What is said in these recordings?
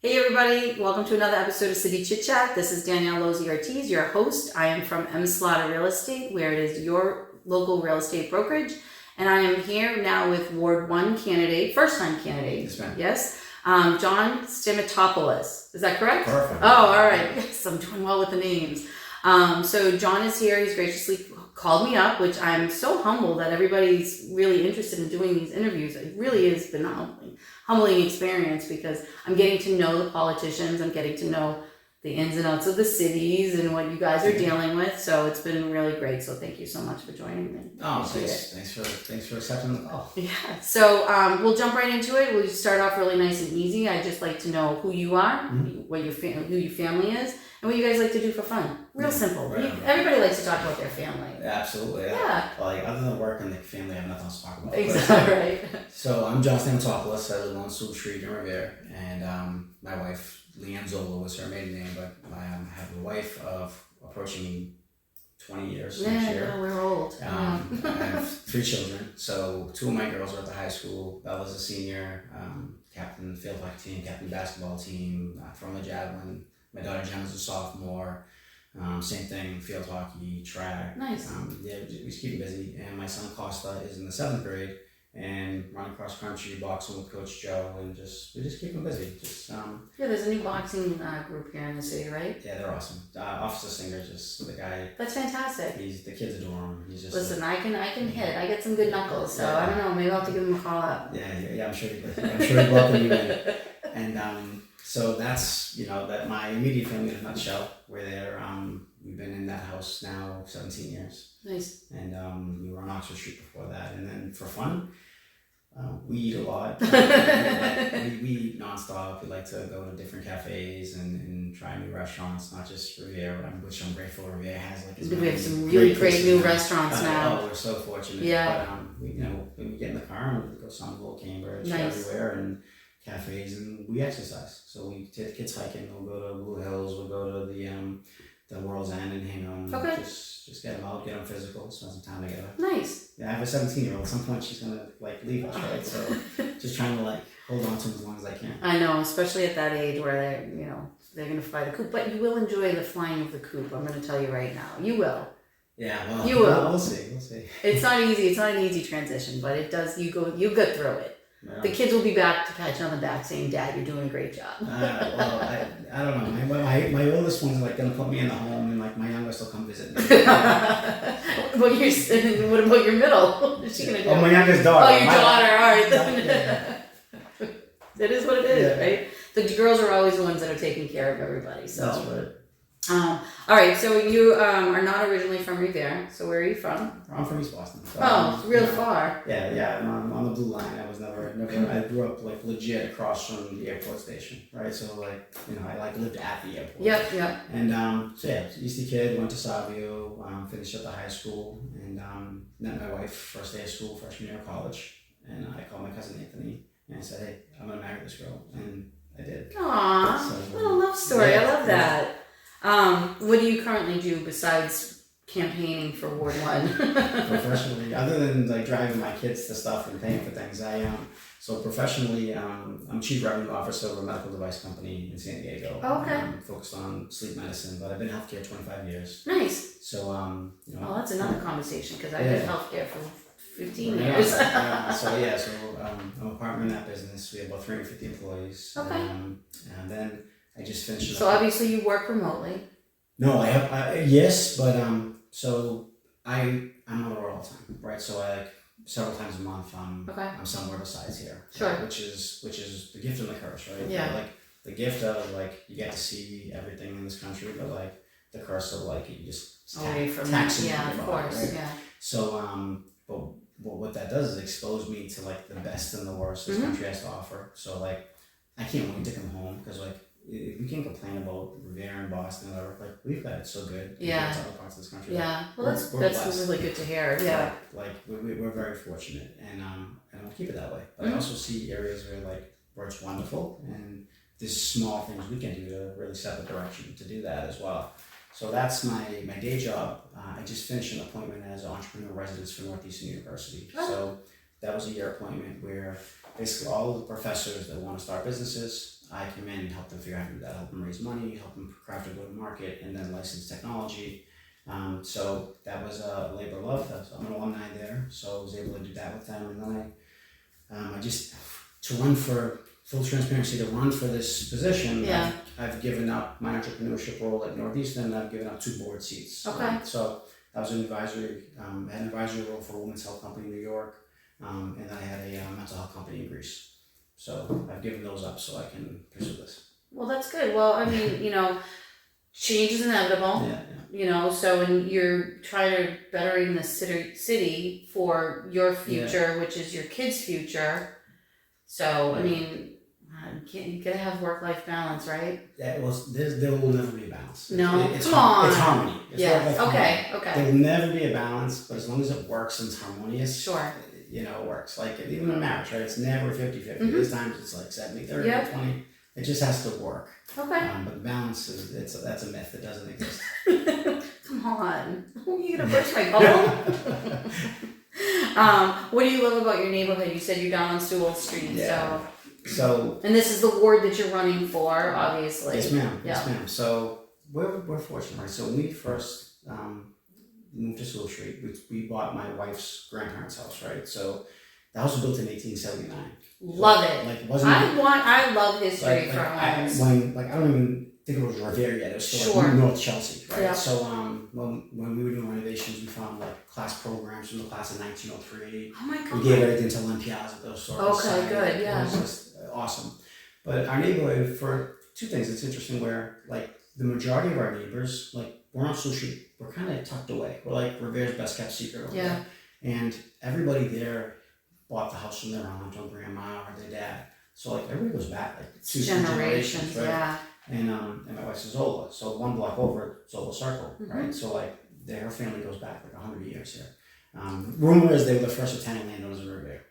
Hey everybody, welcome to another episode of City Chit Chat. This is Danielle lozzi-ortiz, your host. I am from m.celata Real Estate, where it is your local real estate brokerage. And I am here now with Ward 1 candidate, first-time candidate. Yes, ma'am. Yes, John Stamatopoulos. Is that correct? Perfect. Oh, all right. Yes, I'm doing well with the names. So John is here. He's graciously called me up, which I'm so humbled that everybody's really interested in doing these interviews. It really has been a humbling experience because I'm getting to know the politicians. I'm getting to know the ins and outs of the cities and what you guys are dealing with. So it's been really great. So thank you so much for joining me. Oh, thanks for accepting the call. Yeah. So we'll jump right into it. We'll start off really nice and easy. I'd just like to know who you are, what who your family is, and what you guys like to do for fun. Real simple. Right. Everybody likes to talk about their family. Absolutely. Yeah. Like other than work and the family, I have nothing else to talk about. Exactly right. So I'm John Stamatopoulos. I live on Sioux Street in Revere, and my wife Leanne Zola was her maiden name, but I have a wife of approaching 20 years next year. Yeah, we're old. I have 3 children. So 2 of my girls are at the high school. Bella's a senior, captain of the field hockey team, captain of the basketball team, throwing the javelin. My daughter Gemma's a sophomore. Same thing, field hockey, track. Nice. Yeah, we just keep them busy. And my son Costa is in the 7th grade and running cross country, boxing with Coach Joe, and we just keep them busy. Yeah, there's a new boxing group here in the city, right? Yeah, they're awesome. Officer Singer, just the guy. That's fantastic. The kids adore him. He's just listen. I can hit. I get some good knuckles, so I don't know. Maybe I'll have to give him a call up. Yeah. I'm sure he'd welcome you in. And so that's that my immediate family in a nutshell. We're there. We've been in that house now 17 years. Nice. And we were on Oxford Street before that. And then for fun, we eat a lot. We eat nonstop. We like to go to different cafes and try new restaurants, not just Revere, which I'm grateful Revere has. We have some really great new restaurants now. Oh, we're so fortunate. Yeah. But when we get in the car and we go Somerville, Cambridge, nice. everywhere, and cafes, and we exercise. So we take kids hiking. We'll go to Blue Hills. We'll go to the World's End in Hingham. Okay. Just get them out, get them physical, spend some time together. Nice. Yeah, I have a 17-year-old. At some point, she's gonna leave us, right? So just trying to hold on to them as long as I can. I know, especially at that age where they're gonna fly the coop, but you will enjoy the flying of the coop. I'm gonna tell you right now, you will. Yeah, well, you will. We'll see. It's not easy. It's not an easy transition, but it does. You get through it. Yeah. The kids will be back to pat you on the back saying, "Dad, you're doing a great job." Well, I don't know. My oldest one's gonna put me in the home, and my youngest will come visit me. What about your middle? What's she gonna do? Oh, my youngest daughter. Oh, your daughter. All right. Yeah. It is what it is, right? The girls are always the ones that are taking care of everybody. So. That's right. All right, so you are not originally from Revere. So where are you from? I'm from East Boston. So real far. Yeah. I'm on the blue line. I was never. I grew up legit across from the airport station, right? So I lived at the airport. Yep. And Eastie kid, went to Savio, finished at the high school, and met my wife first day of school, freshman year of college, and I called my cousin Anthony and I said, "Hey, I'm gonna marry this girl," and I did. Aww, what a love story! I love that. What do you currently do besides campaigning for Ward 1? Professionally, other than driving my kids to stuff and paying for things, so professionally, I'm chief revenue officer of a medical device company in San Diego. Okay. I'm focused on sleep medicine, but I've been in healthcare 25 years. Nice. So well, that's another conversation because I've been in healthcare for 15 years. So I'm a partner in that business. We have about 350 employees. Okay. And then I just finished. So obviously you work remotely. No, I have. Yes, but so I'm on the road all the time, right? So several times a month I'm somewhere besides here. Sure. Right? Which is the gift and the curse, right? Yeah. The gift of you get to see everything in this country, but the curse of you just away from taxing yeah, your of body, course, right? yeah. So but what that does is expose me to the best and the worst this country has to offer. So I can't wait to come home because we can't complain about Revere and Boston or we've got it so good compared to other parts of this country. Yeah, well that's blessed. really good to hear. Yeah, we're very fortunate, and we'll keep it that way. But I also see areas where it's wonderful, and there's small things we can do to really set the direction to do that as well. So that's my day job. I just finished an appointment as an entrepreneur residence for Northeastern University. So that was a year appointment where basically all of the professors that want to start businesses, I come in and help them figure out how to do that, help them raise money, help them craft a go-to-market, and then license technology. So that was a labor of love. I'm an alumni there, so I was able to do that with them. And then I just, to run for, full transparency, to run for this position, Yeah. I've given up my entrepreneurship role at Northeastern, and I've given up 2 board seats. Okay. So I was an advisory, I had an advisory role for a women's health company in New York, and then I had a mental health company in Greece. So I've given those up so I can pursue this. Well, that's good. Well, I mean, change is inevitable. Yeah. So and you're trying to bettering the city for your future, which is your kids' future. So I mean, you gotta have work-life balance, right? Yeah, well, there will never be a balance. No, It's come on. It's harmony. It's Yes. Okay. harmony. Okay. There will never be a balance, but as long as it works and it's harmonious, Sure. It works. Like even in marriage, right? It's never 50-50. Mhm. There's times it's like 70-30, Yep. 20. It just has to work. Okay. But the balance that's a myth. It doesn't exist. Come on. You're gonna burst my bubble. What do you love about your neighborhood? You said you're down on Sewell Street. Yeah. So. And this is the ward that you're running for, obviously. Yes, ma'am. Yeah. Yes, ma'am. So we're fortunate, right? So when we first moved to Sewell Street, we bought my wife's grandparents' house, right? So the house was built in 1879. Love it. Like it wasn't. I love history Like for homes. I don't even think it was Revere yet. It was still like North Chelsea, right? Yeah. So when we were doing renovations, we found like class programs from the class of 1903. Oh my god. We gave everything to Len Piazza, those sorts of Okay, sites. good, yeah. It was just awesome. But our neighborhood, for 2 things, it's interesting where like the majority of our neighbors, like we're on Sewell Street, we're kind of tucked away. We're like Revere's best kept secret over there. And everybody there bought the house from their aunt or grandma or their dad. So like everybody goes back like 2 generations, right? Yeah. And my wife's a Zola, so 1 block over Zola Circle, right? So like her family goes back like 100 years here. Rumor is they were the first Italian landowners in Revere.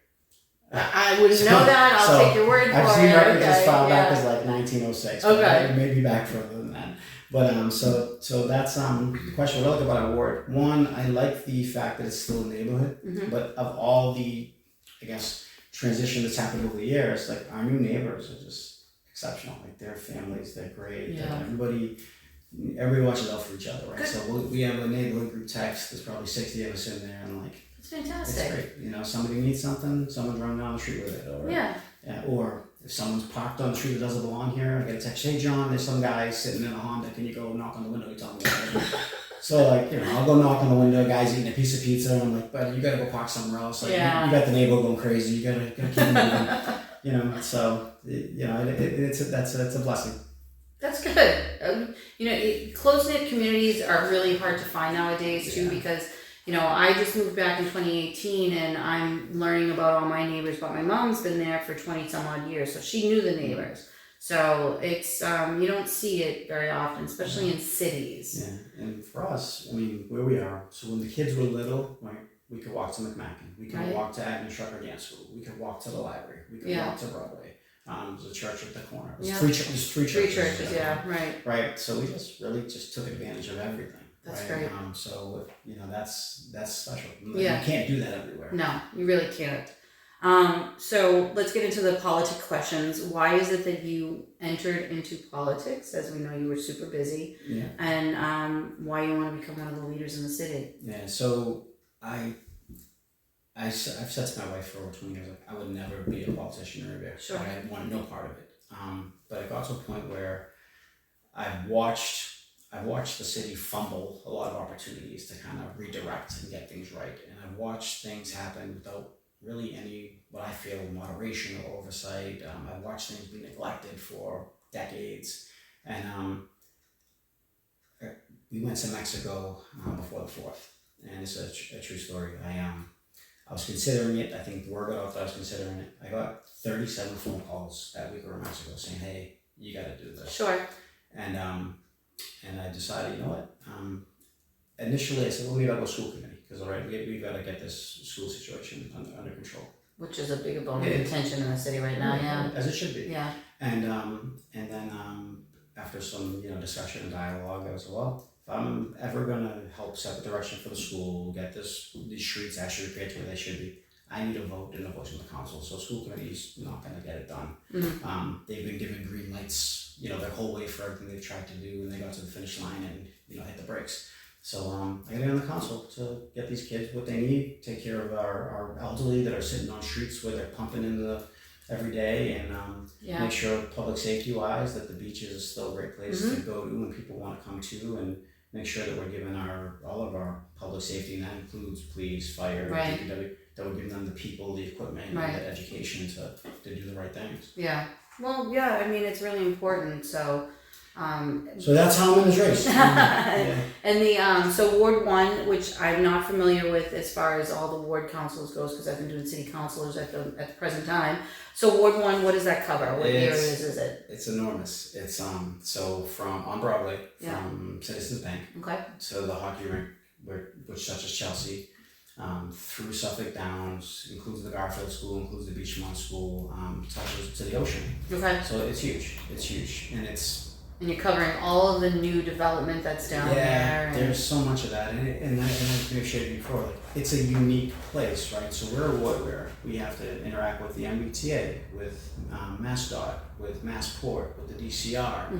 I wouldn't know that. I'll take your word for it. I've seen records as far back yeah. as like 1906. Okay. Maybe back further than that. But so that's the question. What I like about our ward. One, I like the fact that it's still a neighborhood. Mhm. But of all the, I guess, transition that's happened over the years, like our new neighbors are just exceptional. Like their families, they're great. Yeah. Like, everybody watches out for each other, right? Good. So we have a neighborhood group text. There's probably 60 of us in there, and like It's fantastic. it's great. Somebody needs something, someone's running down the street with it, or Yeah. or if someone's parked on the street that doesn't belong here, I get a text, hey John, there's some guy sitting in a Honda, can you go knock on the window? He told me what. So like, I'll go knock on the window, guy's eating a piece of pizza, and I'm like, but you gotta go park somewhere else. Like, Yeah. you got the neighbor going crazy, you gotta keep moving. So it's a blessing. That's good. Close-knit communities are really hard to find nowadays too, because I just moved back in 2018 and I'm learning about all my neighbors, but my mom's been there for 20 some odd years, so she knew the neighbors. So it's you don't see it very often, especially in cities. Yeah, and for us, where we are, so when the kids were little, right, we could walk to McMacken, we could walk to Agnes Trucker Dance School, we could walk to the library, we could walk to Broadway. There's a church at the corner. There's three churches. Three churches, yeah, right. Right, so we just really took advantage of everything. That's right? great. So that's special. Yeah. You can't do that everywhere. No, you really can't. So let's get into the politic questions. Why is it that you entered into politics? As we know, you were super busy. Yeah. And why you want to become one of the leaders in the city? Yeah. So I've said to my wife for over 20 years, like, I would never be a politician in Revere. Sure. I want no part of it. But it got to a point where I've watched the city fumble a lot of opportunities to kind of redirect and get things right. And I've watched things happen without really any, what I feel, moderation or oversight. I've watched things be neglected for decades. And we went to Mexico before the 4th. And it's a true story. I was considering it. I think the word got out that I was considering it. I got 37 phone calls that week over Mexico saying, hey, you got to do this. Sure. And I decided, you know what? Initially, I said, well, maybe I'll go school committee because we've got to get this school situation under control. Which is a big bone of contention in the city right now, yeah. As it should be. Yeah. And then after some discussion and dialogue, I was well, if I'm ever gonna help set the direction for the school, get these streets actually repaired to where they should be, I need a vote and a voice from the council. So school committee's not gonna get it done. They've been given green lights, their whole way for everything they've tried to do, and they got to the finish line and, hit the brakes. So I gotta get on the council to get these kids what they need, take care of our elderly that are sitting on streets where they're pumping in every day, and make sure public safety wise that the beaches are still a great place to go to and people want to come to, and make sure that we're giving all of our public safety, and that includes police, fire, DPW, that we're giving them the people, the equipment, and the education to do the right things. Yeah. Well, yeah, I mean, it's really important. So that's how I'm in this race. And the so Ward 1, which I'm not familiar with as far as all the ward councils goes, because I've been doing city councilors at the present time. So Ward 1, what does that cover? What areas is it? It's enormous. It's so from on Broadway, from Citizens Bank, to the hockey rink, which touches Chelsea, through Suffolk Downs, includes the Garfield School, includes the Beachmont School, touches to the ocean. Okay. So it's huge. It's huge, and you're covering all of the new development that's down there. Yeah, there's so much of that, and I've shared it before. Like, it's a unique place, right? So we're a ward where we have to interact with the MBTA, with MassDOT, with Massport, with the DCR.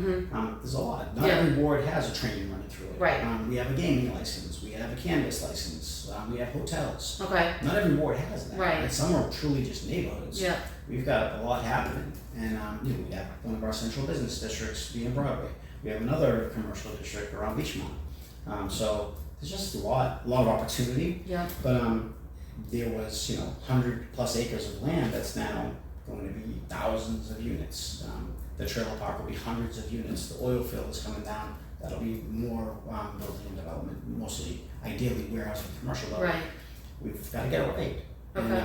There's a lot. Not every ward has a training running through it. Right. We have a gaming license. We have a cannabis license. We have hotels. Okay. Not every ward has that. Right. Some are truly just neighborhoods. Yeah. We've got a lot happening. And we have one of our central business districts being Broadway. We have another commercial district around Beachmont. So there's just a lot of opportunity. Yeah. But there was 100+ acres of land that's now going to be thousands of units. The trailer park will be hundreds of units. The oil field is coming down. That'll be more building and development, mostly ideally warehouse and commercial level. Right. We've got to get it right. Okay.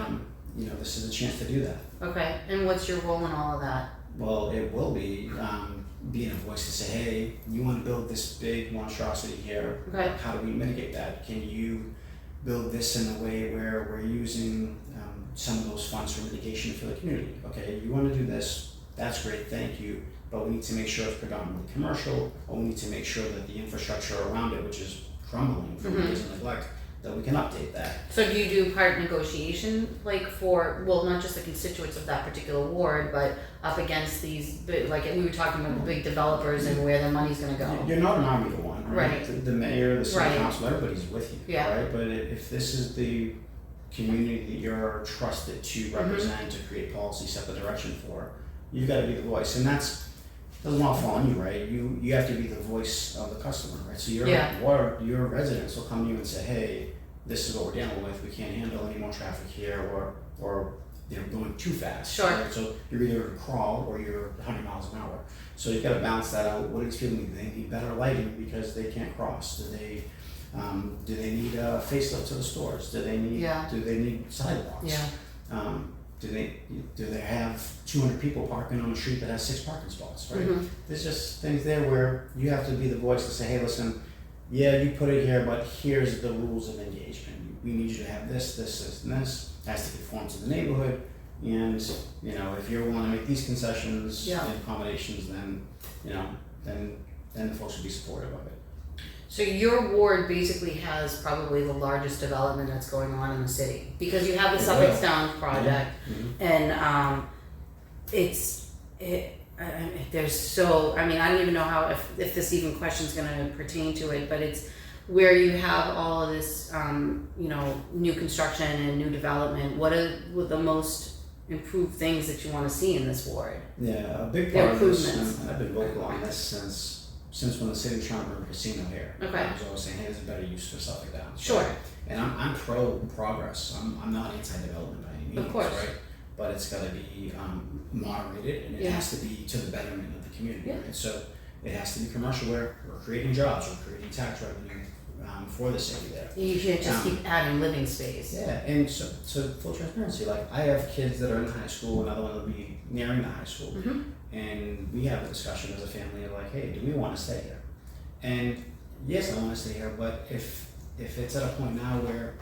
And this is a chance to do that. Okay, and what's your role in all of that? Well, it will be being a voice to say, hey, you want to build this big monstrosity here. Okay. How do we mitigate that? Can you build this in a way where we're using some of those funds for mitigation for the community? Okay, you want to do this, that's great, thank you, but we need to make sure it's predominantly commercial, or we need to make sure that the infrastructure around it, which is crumbling from years of neglect, that we can update that. So do you do part negotiation, like for, well, not just the constituents of that particular ward, but up against these, like we were talking about the big developers and where the money's going to go? You're not an army to one, right? The mayor, the city council, everybody's with you, right? But if this is the community that you're trusted to represent, to create policy, set the direction for, you've got to be the voice. And doesn't all fall on you, right? You have to be the voice of the customer, right? So your residents will come to you and say, hey, this is what we're dealing with. We can't handle any more traffic here, or they're going too fast. Sure. Right? So you're either going to crawl or you're 100 miles an hour. So you've got to balance that out. What do these people need? They need better lighting because they can't cross. Do they need a facelift to the stores? Do they need sidewalks? Yeah. Do they have 200 people parking on a street that has 6 parking spots, right? There's just things there where you have to be the voice to say, hey, listen, you put it here, but here's the rules of engagement. We need you to have this, and this. It has to conform to the neighborhood. And, if you're willing to make these concessions and accommodations, then the folks will be supportive of it. So your ward basically has probably the largest development that's going on in the city, because you have the Suffolk Downs project, and there's so, I don't even know how if this even question's going to pertain to it, but it's where you have all of this new construction and new development. What are the most improved things that you want to see in this ward? Yeah, a big part of this, and I've been vocal on this since when the city was trying to bring a casino here. Okay. I was always saying, hey, there's a better use for Suffolk Downs. Sure. Right? And I'm pro progress. I'm not anti-development by any means. Of course. Right? But it's got to be moderated, and it has to be to the betterment of the community. Yeah. Right? So it has to be commercial where we're creating jobs, we're creating tax revenue for the city there. You can't just keep adding living space. Yeah, and so full transparency, like I have kids that are in high school, another one will be nearing the high school. And we have a discussion as a family of like, hey, do we want to stay here? And yes, I want to stay here, but if it's at a point now where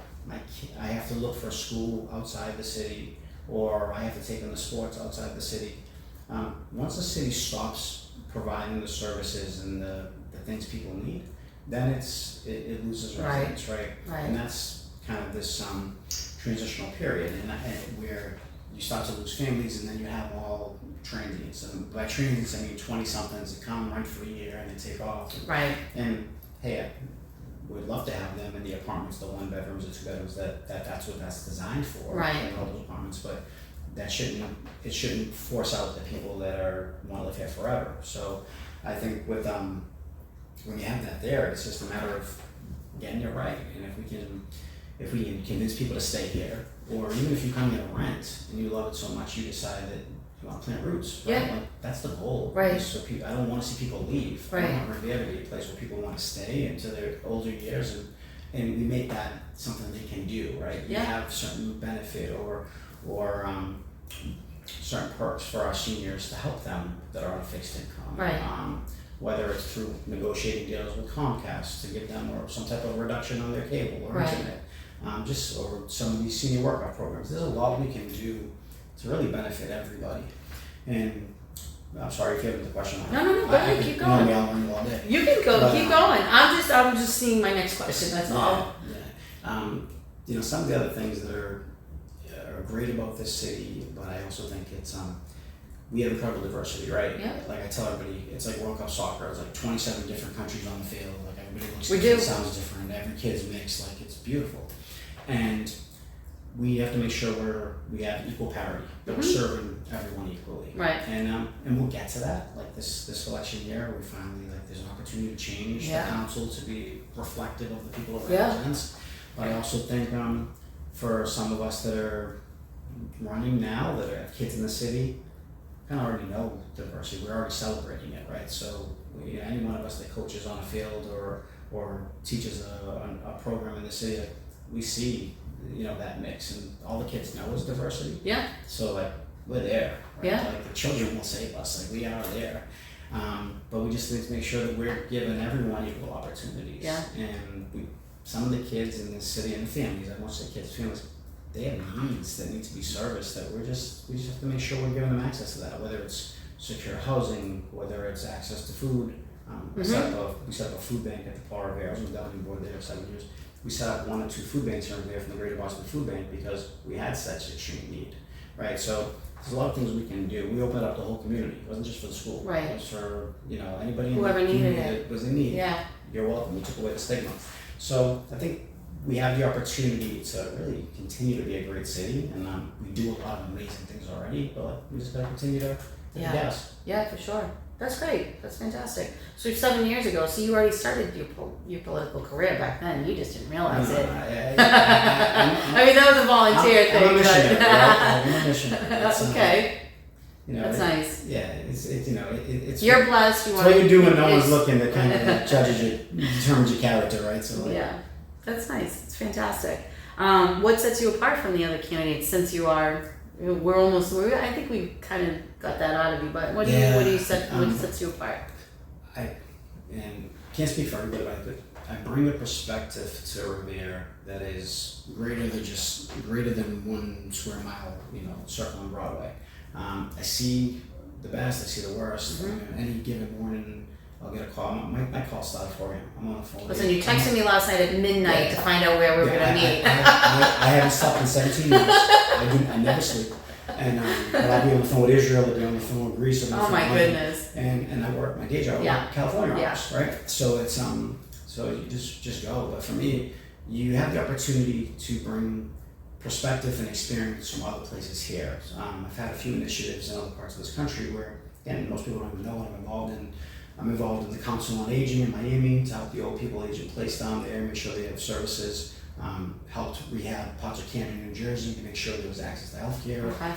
I have to look for a school outside the city, or I have to take them to sports outside the city, once the city stops providing the services and the things people need, then it loses resonance, right? And that's kind of this transitional period, and where you start to lose families, and then you have all transients. And by transients, I mean 20-somethings that come right for a year and then take off. Right. And hey, we'd love to have them in the apartments, the 1 bedrooms or 2 bedrooms. That's what that's designed for. Right. In all those apartments, but it shouldn't force out the people that want to live here forever. So I think with when you have that there, it's just a matter of getting it right. And if we can convince people to stay here, or even if you come here to rent and you love it so much, you decide that you want to plant roots. Right? Yeah. Like, that's the goal. Right. So I don't want to see people leave. Right. I want Revere to be a place where people want to stay into their older years, and we make that something they can do. Right. Yeah. We have certain benefit or certain perks for our seniors to help them that are on a fixed income. Right. Whether it's through negotiating deals with Comcast to give them or some type of reduction on their cable or Right. internet, or some of these senior workout programs. There's a lot we can do to really benefit everybody. And I'm sorry if you have the question. No, go ahead, keep going. I'll run you all day. You can go, keep going. I'm just seeing my next question. That's all. Yeah. Some of the other things that are great about this city, but I also think it's we have incredible diversity, right? Yeah. Like I tell everybody, it's like World Cup soccer. It's like 27 different countries on the field. Like everybody looks different, sounds different. Every kid's mixed. Like it's beautiful, and we have to make sure we have equal parity. That we're serving everyone equally. Right. And we'll get to that. Like this election year, we finally there's an opportunity to change the council to be reflective of the people it represents. But I also think for some of us that are running now, that have kids in the city, kind of already know diversity. We're already celebrating it, right? So any one of us that coaches on a field or teaches a program in the city, we see that mix, and all the kids know is diversity. Yeah. So we're there. Right? Yeah. Like the children will save us. Like we are there. But we just need to make sure that we're giving everyone equal opportunities. Yeah. And some of the kids in this city and the families, I won't say kids, families, they have needs that need to be serviced that we just have to make sure we're giving them access to that, whether it's secure housing, whether it's access to food. We set up a food bank at the Revere. I was on the governing board there for 7 years. We set up 1 or 2 food banks here and there from the Greater Boston Food Bank because we had such extreme need, right? So there's a lot of things we can do. We opened up the whole community. It wasn't just for the school. Right. It was for anybody Whoever in the needed community it. that was in need. Yeah. You're welcome. We took away the stigma. So I think we have the opportunity to really continue to be a great city, and we do a lot of amazing things already, but we just got to continue to gas. Yeah, for sure. That's great. That's fantastic. So 7 years ago, so you already started your political career back then. You just didn't realize it. I mean, that was a volunteer thing. I'm a missionary. Right? I'm a missionary. That's okay. That's nice. Yeah, it's. You're blessed. It's what you do when no one's looking that kind of judges you, determines your character, right? So that's nice. It's fantastic. What sets you apart from the other candidates? Since I think we kind of got that out of you. But what sets you apart? I can't speak for everybody, but I bring a perspective to Revere that is greater than 1 square mile, circle on Broadway. I see the best, I see the worst. Any given morning, I'll get a call. My call started for him. I'm on the phone. Listen, you texted me last night at midnight to find out where we were going to meet. I haven't slept in 17 years. I never sleep. And I'll be on the phone with Israel, I'll be on the phone with Greece. Oh my goodness. And I work my day job, California office, right? So it's so you just go. But for me, you have the opportunity to bring perspective and experience from other places here. I've had a few initiatives in other parts of this country where, again, most people don't even know what I'm involved in. I'm involved in the Council on Aging in Miami to help the old people age in place down there, make sure they have services. Helped rehab parts of Camden, New Jersey to make sure there was access to healthcare. Okay.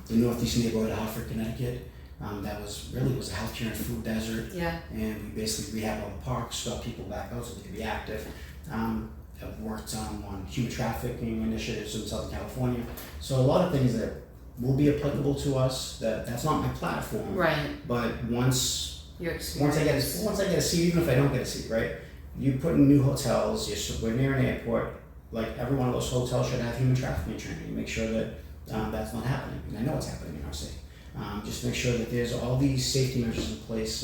The northeast neighborhood of Hartford, Connecticut, that was a healthcare and food desert. Yeah. And we basically rehabbed all the parks, got people back out so they could be active. I've worked on human trafficking initiatives in Southern California. So a lot of things that will be applicable to us. That's not my platform. Right. But once I get a seat, even if I don't get a seat, right? You put in new hotels. We're near an airport. Like every one of those hotels should have human trafficking training. Make sure that that's not happening. And I know it's happening in our city. Just make sure that there's all these safety measures in place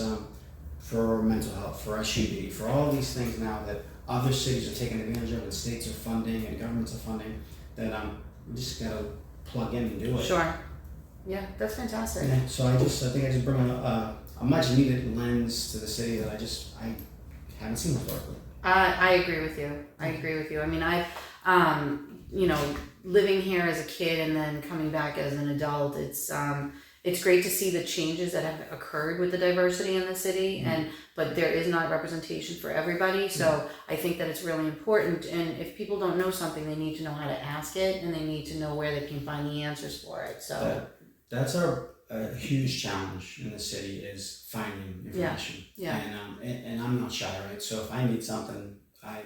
for mental health, for SUD, for all these things now that other cities are taking advantage of, and states are funding, and governments are funding, that we just gotta plug in and do it. Sure. Yeah, that's fantastic. Yeah, so I think I just bring a much needed lens to the city that I haven't seen historically. I agree with you. I mean, living here as a kid and then coming back as an adult, it's great to see the changes that have occurred with the diversity in the city, but there is not representation for everybody. So I think that it's really important. And if people don't know something, they need to know how to ask it, and they need to know where they can find the answers for it. So that's a huge challenge in the city, is finding information. Yeah. And I'm not shy, right? So if I need something, I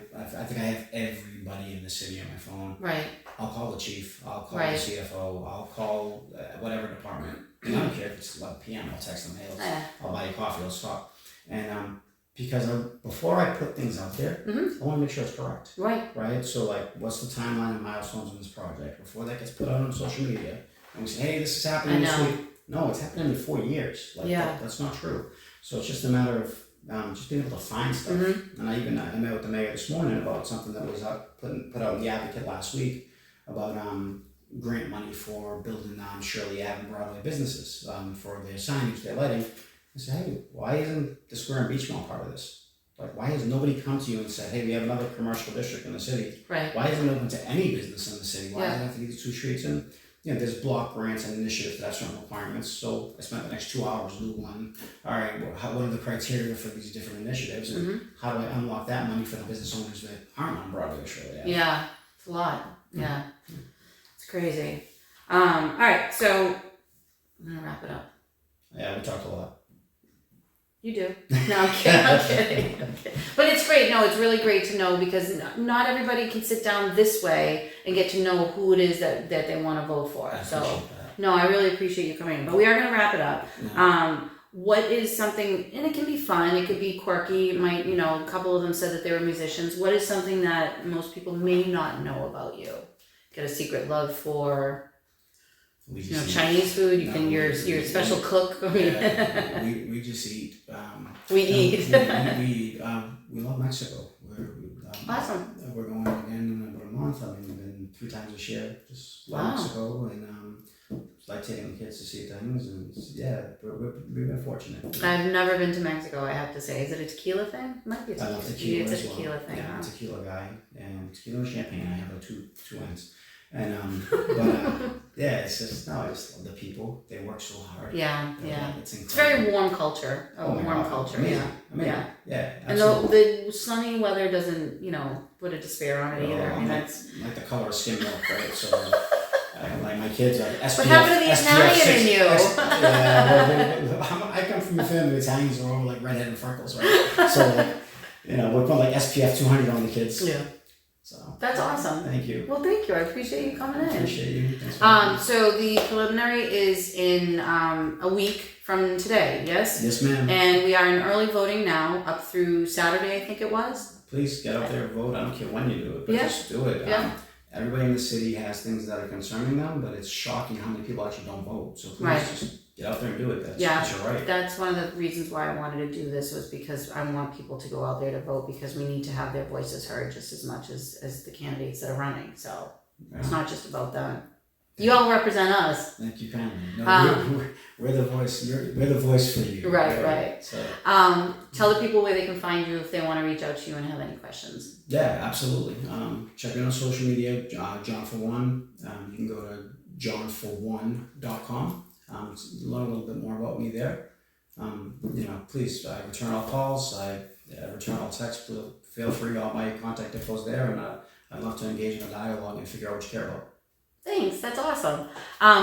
think I have everybody in the city on my phone. Right. I'll call the chief. I'll call the CFO. I'll call whatever department. And I don't care if it's 11 p.m. I'll text them, hey, I'll buy you coffee. Let's talk. And because before I put things out there, I want to make sure it's correct. Right. So like, what's the timeline and milestones in this project before that gets put out on social media? And we say, hey, this is happening this week. No, it's happening in 4 years. Like that's not true. So it's just a matter of just being able to find stuff. And I met with the mayor this morning about something that was put out in the Advocate last week about grant money for building Shirley Ave and Broadway businesses for their signage, their lighting. I said, hey, why isn't the Square and Beach Mall part of this? Like, why has nobody come to you and said, hey, we have another commercial district in the city. Right. Why isn't it open to any business in the city? Why does it have to be these two streets? And there's block grants and initiatives that have certain requirements. So I spent the next 2 hours Googling, all right, what are the criteria for these different initiatives? And how do I unlock that money for the business owners that aren't on Broadway or Shirley Ave? Yeah, it's a lot. Yeah. It's crazy. All right, so I'm going to wrap it up. Yeah, we talked a lot. You do. No, I'm kidding. But it's great. No, it's really great to know, because not everybody can sit down this way and get to know who it is that they want to vote for. So, no, I really appreciate you coming in. But we are going to wrap it up. What is something, and it can be fun, it could be quirky. A couple of them said that they were musicians. What is something that most people may not know about you? Got a secret love for... Chinese food. You're a special cook. We just eat. We eat. We love Mexico. Awesome. We're going again in about a month. We've been 3 times this year. Just love Mexico, and like taking the kids to see things, and we've been fortunate. I've never been to Mexico, I have to say. Is it a tequila thing? It might be a tequila. I love tequila it's as a tequila thing. Yeah, I'm a tequila guy, and tequila and champagne. I have two ends. And it's just I just love the people. They work so hard. Yeah. It's incredible. It's a very warm culture. Culture. Amazing. Yeah. And absolutely. the sunny weather doesn't, put a despair on it either. I mean, that's like the color of skim milk, right? So like my kids are SPF. What happened to the Italian in you? I come from a family of Italians who are all like redhead and freckles, right? So we're putting like SPF 200 on the kids. Yeah. So that's awesome. Thank you. Well, thank you. I appreciate you coming in. I appreciate you. So the preliminary is in a week from today, yes? Yes, ma'am. And we are in early voting now, up through Saturday, I think it was. Please get out there and vote. I don't care when you do it, but just do it. Everybody in the city has things that are concerning them, but it's shocking how many people actually don't vote. So please just get out there and do it. That's your right. That's one of the reasons why I wanted to do this, was because I want people to go out there to vote, because we need to have their voices heard just as much as the candidates that are running. So it's not just about them. You all represent us. Thank you kindly. No, we're the voice. We're the voice for you. Right. So, tell the people where they can find you if they want to reach out to you and have any questions. Yeah, absolutely. Check me out on social media, John for One. You can go to johnfor1.com. Learn a little bit more about me there. Please, I return all calls. I return all texts. Feel free. All my contact info is there, and I'd love to engage in a dialogue and figure out what you care about. Thanks, that's awesome.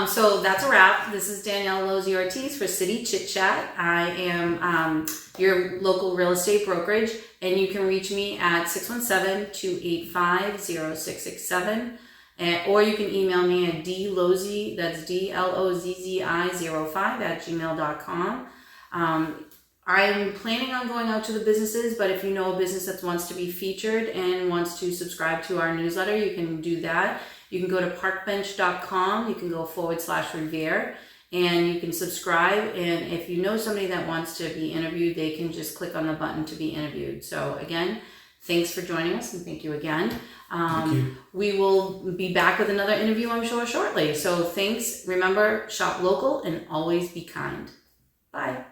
So that's a wrap. This is Danielle Lozzi-Ortiz for City Chit Chat. I am your local real estate brokerage, and you can reach me at 617-285-0667, or you can email me at dlozzi, that's DLOZZI05 @gmail.com. I'm planning on going out to the businesses, but if you know a business that wants to be featured and wants to subscribe to our newsletter, you can do that. You can go to parkbench.com, you can go /Revere, and you can subscribe. And if you know somebody that wants to be interviewed, they can just click on the button to be interviewed. So again, Thanks for joining us, and thank you again. Thank you. We will be back with another interview, I'm sure, shortly. So thanks. Remember, shop local and always be kind. Bye.